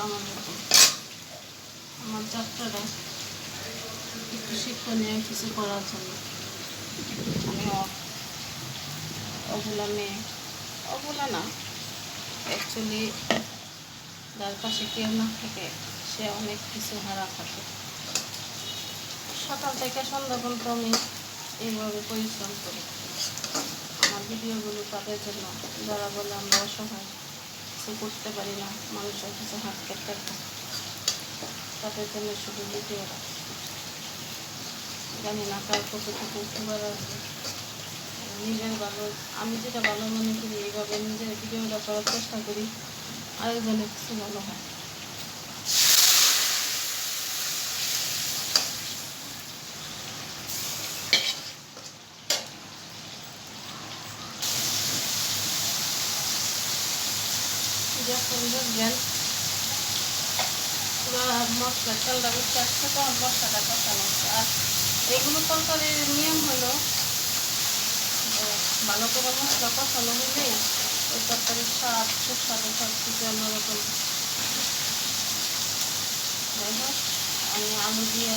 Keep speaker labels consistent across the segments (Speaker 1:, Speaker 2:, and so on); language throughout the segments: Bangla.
Speaker 1: আসসালামু আলাইকুম। আমার যাত্রাটা একটু শিক্ষণীয় কিছু করার জন্য আমি অবলা মেয়ে, অবলা না, অ্যাকচুয়ালি যার পাশে কেউ না থাকে সে অনেক কিছু হারা থাকে। সকাল থেকে সন্ধ্যা পর্যন্ত আমি এইভাবে পরিশ্রম করি। আমার ভিডিওগুলো তাদের জন্য, যারা বলে আমরা অসহায়, কিছু করতে পারি না, মানুষের কিছু হাত কেটে তাদের জন্য শুধু ভিডিওটা। জানি না কার কতটুকু উপকার আসবে। নিজের ভালো, আমি যেটা ভালো মনে করি এইভাবে নিজের ভিডিওটা করার চেষ্টা করি, আরেকজনের কিছু ভালো হয়। যখন দেখবেন পুরো মশলা চালটা বুঝতে আসছে, তখন মশলাটা কষানো হচ্ছে। আর এগুলো তরকারির নিয়ম হলো ভালো করে মশলা কষানো হলেই ওই তরকারির স্বাদ, সুস্বাদু সব কিছু অন্যরকম। যাই হোক, আমি আলু দিয়ে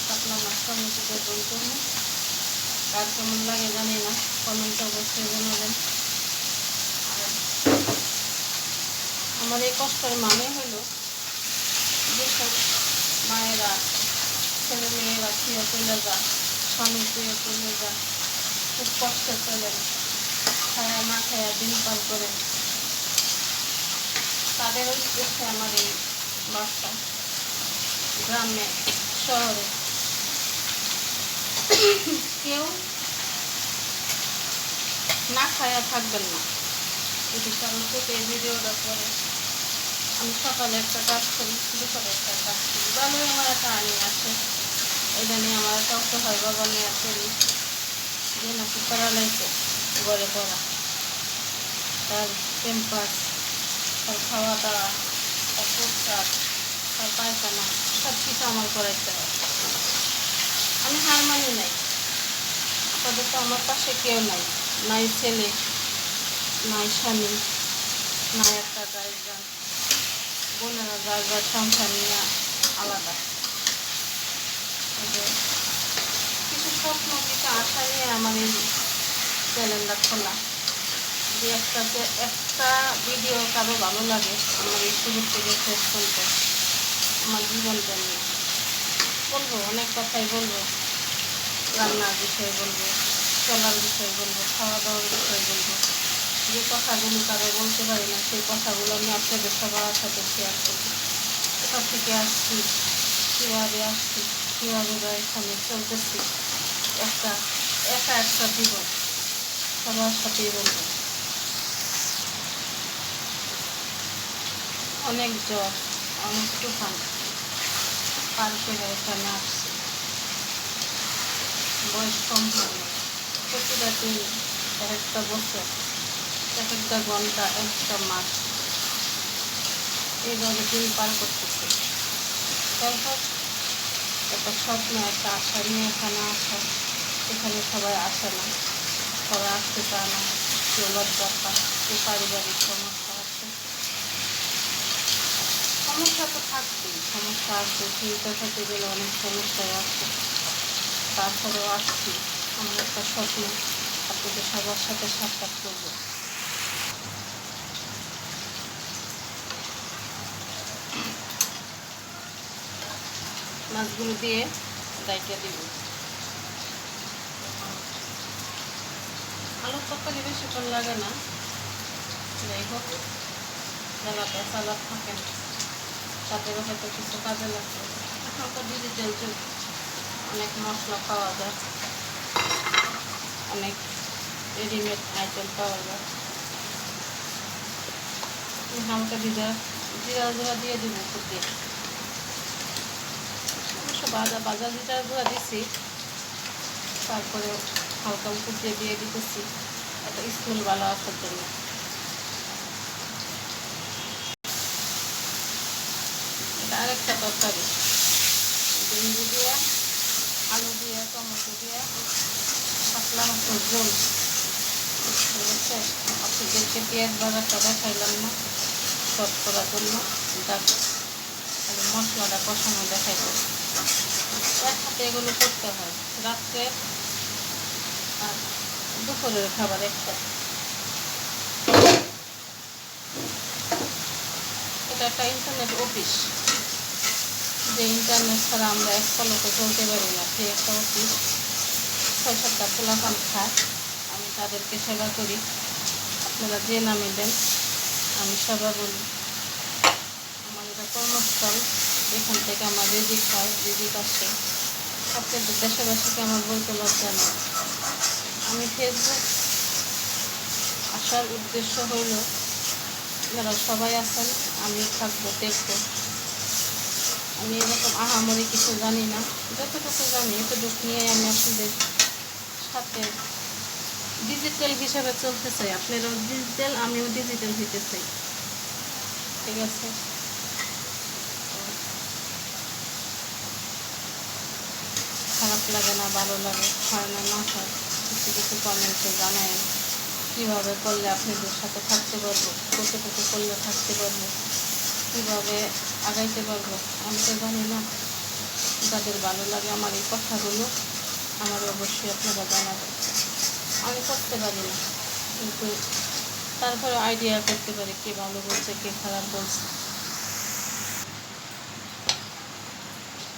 Speaker 1: কাতলা মাছ টমেটোতে ঝোল করবো। কার কেমন লাগে জানি না, কমেন্টে অবশ্যই জানাবেন। আর আমার এই কষ্টের মানে হলো যেসব মায়েরা ছেলে মেয়েরা ছুঁয়ে চলে যায়, স্বামী ছুঁয়ে চলে যায়, খুব কষ্টে চলেন, খায়া না খায়া দিন পার করেন, তাদের উদ্দেশ্যে আমার এই বার্তা। গ্রামে শহরে কেউ না খায়া থাকবেন না। যদি কারণ থেকে এই ভিডিওটা করে, আমি সকালে একটা কাজ করি, দুপুরে একটা কাজ করি, ভালোই আমার একটা আনি আছে। এটা নিয়ে আমার একটা অসহায় বাবা নিয়ে চলি, যে নাকি প্যারালাইসে ঘরে পড়া, তার ক্যাম্পাস, তার খাওয়া দাওয়া, তার পোশাক, তার পায়খানা সব কিছু আমার করাইতে হয়। আমি হার মানি নাই, আপাতত আমার পাশে কেউ নাই, নাই ছেলে, নাই স্বামী, নাই একটা জায়গা, বোনেরা জায়গা সংসার নিয়ে আলাদা। কিছু স্বপ্ন, কিছু আশা নিয়ে আমার এই চ্যানেলটা খোলা। যে একটা ভিডিও কারো ভালো লাগে, আমার এই শুরু থেকে শেষ পর্যন্ত আমার জীবনটা নিয়ে বলবো, অনেক কথাই বলবো। রান্নার বিষয়ে বলবো, চলার বিষয়ে বলবো, খাওয়া দাওয়ার বিষয়ে বলবো। যে কথাগুলো কারো বলতে পারি না, সেই কথাগুলো আমি আপনাদের সবার সাথে শেয়ার করবো। কোথা থেকে আসছি, কীভাবে আসছি, কীভাবে বা এখানে চলতেছি, একা একটা জীবন সবার সাথেই বলবো। অনেক জ্বর, অনেক তুফান পার করে এখানে আসছি। বয়স কম হয়নি, প্রতিটা দিন একটা বছর, একটা ঘন্টা, একটা মাস, এইভাবে দিন পার করতেছি। যাই হোক, একটা স্বপ্ন, একটা আশা নিয়ে এখানে আসা। এখানে সবাই আসে না, সবাই আসতে চায় না, কেউ লজ্জা পায়, কেউ পারিবারিক সমস্যা আছে। সমস্যা তো থাকবেই, সমস্যা আছে, চিন্তা থাকতে গেলে অনেক সমস্যায় আছে। তারপরেও আসছি, আমার একটা স্বপ্ন আপনাদের সবার সাথে সাক্ষাৎ করবো। মাছগুলো দিয়ে ডাইকা দিব। আলুর তরকারি বেশিক্ষণ লাগে না। যাই হোক, যারা পেঁচালাদ থাকেন তাদেরও হয়তো কিছু কাজে লাগবে। এখনকার ডিজিটাল যুগ, অনেক মশলা পাওয়া যায়, অনেক রেডিমেড আইটেম পাওয়া যায়। হালকা জিরা গুঁড়া দিয়ে দিব উপর দিয়ে। অবশ্য ভাজা জিরা গুঁড়া দিচ্ছি, তারপরে হালকা উপর দিয়ে দিতেছি একটা স্মেল ভালো আসার জন্য। এটা আরেকটা তরকারি, ভেন্ডি দিয়ে, আলু দিয়ে, টমেটো দিয়ে পাতলা মাছের ঝোল। আপনাদেরকে পেঁয়াজ ভাজাটা দেখাইলাম না, শর্ট করার জন্য। মশলাটা কষানো দেখাইতে। এক হাতে এগুলো করতে হয়, রাত্রে আর দুপুরের খাবার একটা। এটা একটা ইন্টারনেট অফিস, যে ইন্টারনেট ছাড়া আমরা এক পলকে চলতে পারি না, সেই একটা অফিস। 6-7টা পোলাপান খায়, আমি তাদেরকে সেবা করি। আপনারা যে নামে দেন আমি সেবা বলি। আমার এটা কর্মস্থল, এখান থেকে আমার রিজিক হয়, রিজিক আসে। আপনাদের দেশবাসীকে আমার বলতে লজ্জা নেই। আমি ফেসবুক আসার উদ্দেশ্য হইল, যারা সবাই আছেন আমি থাকবো, দেখবো। আমি এরকম আহামরি কিছু জানি না, যতটুকু জানি এতটুকু নিয়ে আমি আপনাদের সাথে ডিজিটাল হিসাবে চলতে চাই। আপনারাও ডিজিটাল, আমিও ডিজিটাল হইতে চাই, ঠিক আছে? খারাপ লাগে না, ভালো লাগে, হয় না না হয়, কিছু কিছু কমেন্টে জানায় কীভাবে করলে আপনাদের সাথে থাকতে পারবো, কতটুকু করলে থাকতে পারবো, কীভাবে আগাইতে পারবো। আমি তো জানি না। যাদের ভালো লাগে আমার এই কথাগুলো, আমার অবশ্যই আপনারা জানাবেন। আমি করতে পারি না, কিন্তু তারপরে আইডিয়া করতে পারি কে ভালো বলছে, কে খারাপ বলছে।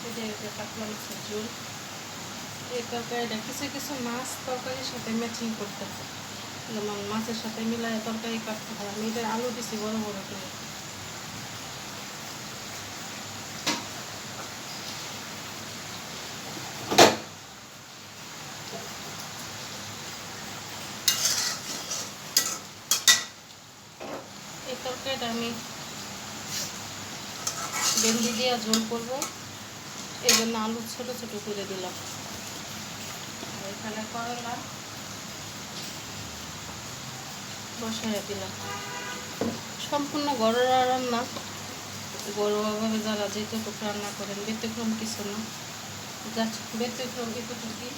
Speaker 1: এটা কাতলা মাছের ঝোল। এই তরকারিটা কিছু কিছু মাছ তরকারির সাথে ম্যাচিং করতে হয়, যেমন মাছের সাথে মিলায় তরকারি কাটতে হয়। আমি এটা আলু দিছি বড় বড় করে। এই তরকারিটা আমি ভেন্ডি দিয়ে ঝোল করবো, এই জন্য আলু ছোটো ছোটো করে দিলাম। এখানে করলা বসাই দিলাম। সম্পূর্ণ ঘরোয়া রান্না, ঘরোয়াভাবে যারা যেটুকু রান্না করেন, ব্যতিক্রম কিছু না, জাস্ট ব্যতিক্রম এতটুকুই।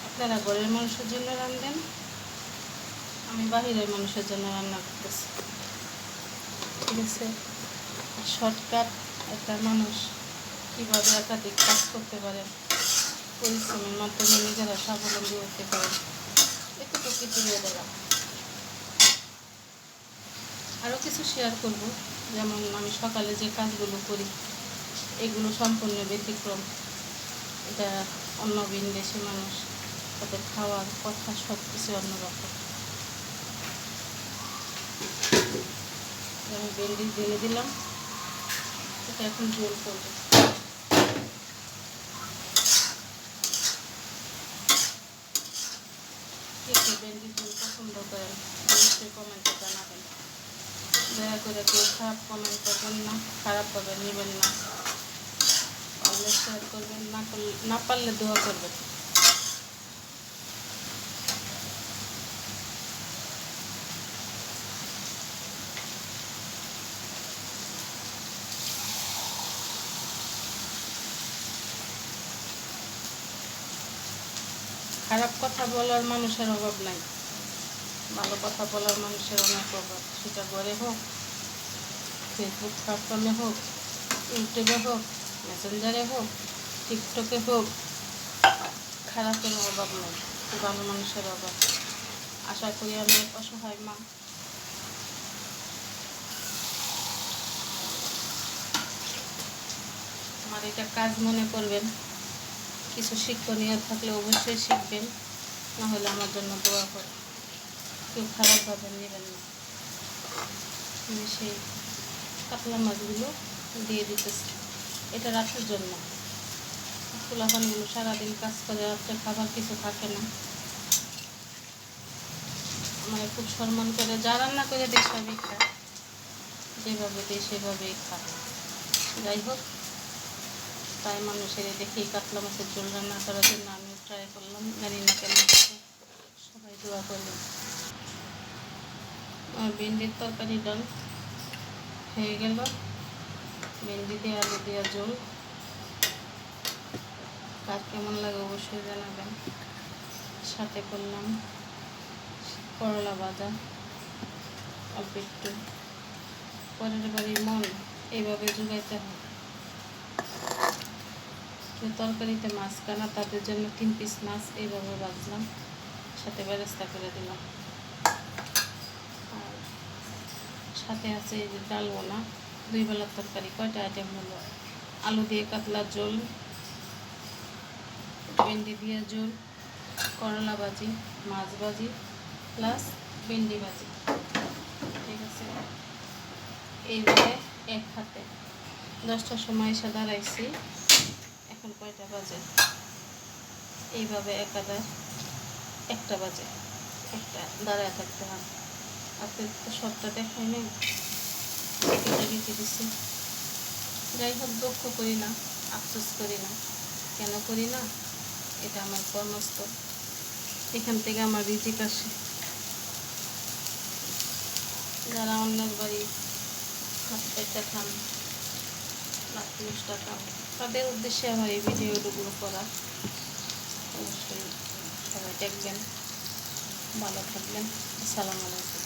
Speaker 1: আপনারা ঘরের মানুষের জন্য রান্ধেন, আমি বাহিরের মানুষের জন্য রান্না করতেছি, ঠিক আছে? শর্টকাট একটা মানুষ কীভাবে একাধিক কাজ করতে পারেন, পরিশ্রমের মাধ্যমে নিজেরা স্বাবলম্বী হতে পারেন, এতটুকু তুলে দিলাম। আরও কিছু শেয়ার করব, যেমন আমি সকালে যে কাজগুলো করি এগুলো সম্পূর্ণ ব্যতিক্রম। এটা অন্য ভিনদেশি মানুষ, তাদের খাওয়ার কথা সব কিছু অন্যরকম। আমি ভেন্ডি দিয়ে দিলাম, এটা এখন ঝোল করবো। কে ভেন্ডি ঝোল পছন্দ করেন অবশ্যই কমেন্টে জানাবেন। দয়া করে কেউ খারাপ কমেন্ট করবেন না, খারাপভাবে নেবেন না। পারলে শেয়ার করবেন, না পারলে দোয়া করবেন। খারাপ কথা বলার মানুষের অভাব নাই, ভালো কথা বলার মানুষের অনেক অভাব। সেটা ঘরে হোক, ফেসবুক প্ল্যাটফর্মে হোক, ইউটিউবে হোক, মেসেঞ্জারে হোক, টিকটকে হোক, খারাপের অভাব নেই, ভালো মানুষের অভাব। আশা করি আমি এক অসহায় মা, আমার এটা কাজ মনে করবেন। কিছু শিক্ষণীয় থাকলে অবশ্যই শিখবেন, না হলে আমার জন্য দোয়া করে। কেউ খারাপভাবে নেবেন না। আমি সেই কাতলা মাছগুলো দিয়ে দিতেছি, এটা রাতের জন্য। পোলাপানগুলো সারাদিন কাজ করে, রাত্রে খাবার কিছু থাকে না। আমার খুব সম্মান করে, যা রান্না করে দিই সবই খায়, যেভাবে দিই সেভাবেই খায়। যাই হোক, তাই মানুষের দেখেই কাতলা মাছের ঝোল রান্না করার জন্য আমিও ট্রাই করলাম। জানি না কেমন, সবাই দোয়া করবেন। ভেন্ডির তরকারি ডাল হয়ে গেল, ভেন্ডি দিয়ে আলু দিয়ে ঝোল। কার কেমন লাগে অবশ্যই জানাবেন। সাথে করলাম করলা ভাজা, অল্প একটু। পরের বাড়ির মন এইভাবে জোগাইতে হয়। যে তরকারিতে মাছ কানা, তাদের জন্য 3 পিস মাছ এইভাবে ভাজলাম, সাথে বেরেস্তা করে দিলাম। আর সাথে আছে এই যে ডাল বোনা, 2 বেলার তরকারি। কয়টা আইটেম হলো? আলু দিয়ে কাতলা ঝোল, ভেন্ডি দিয়ে ঝোল, করলা ভাজি, মাছ ভাজি প্লাস ভেন্ডি ভাজি। ঠিক আছে, এইভাবে এক হাতে 10টার সময় এসে দাঁড়াইছি, এখন কয়টা বাজে? এইভাবে একাদা 1টা বাজে, একটা দাঁড়ায় থাকতে হয়। আপনি তো সবটা দেখাই নেই, রেখে দিচ্ছি। যাই হোক, দুঃখ করি না, আফসোস করি না। কেন করি না? এটা আমার কর্মস্থল, এখান থেকে আমার রিজিক আসে। যারা অন্যের বাড়ি হাত পেতে খান, লাখ খান, তাদের উদ্দেশ্যে আমার এই ভিডিওগুলো করা। অবশ্যই সবাই দেখবেন, ভালো থাকবেন। আসসালামু আলাইকুম।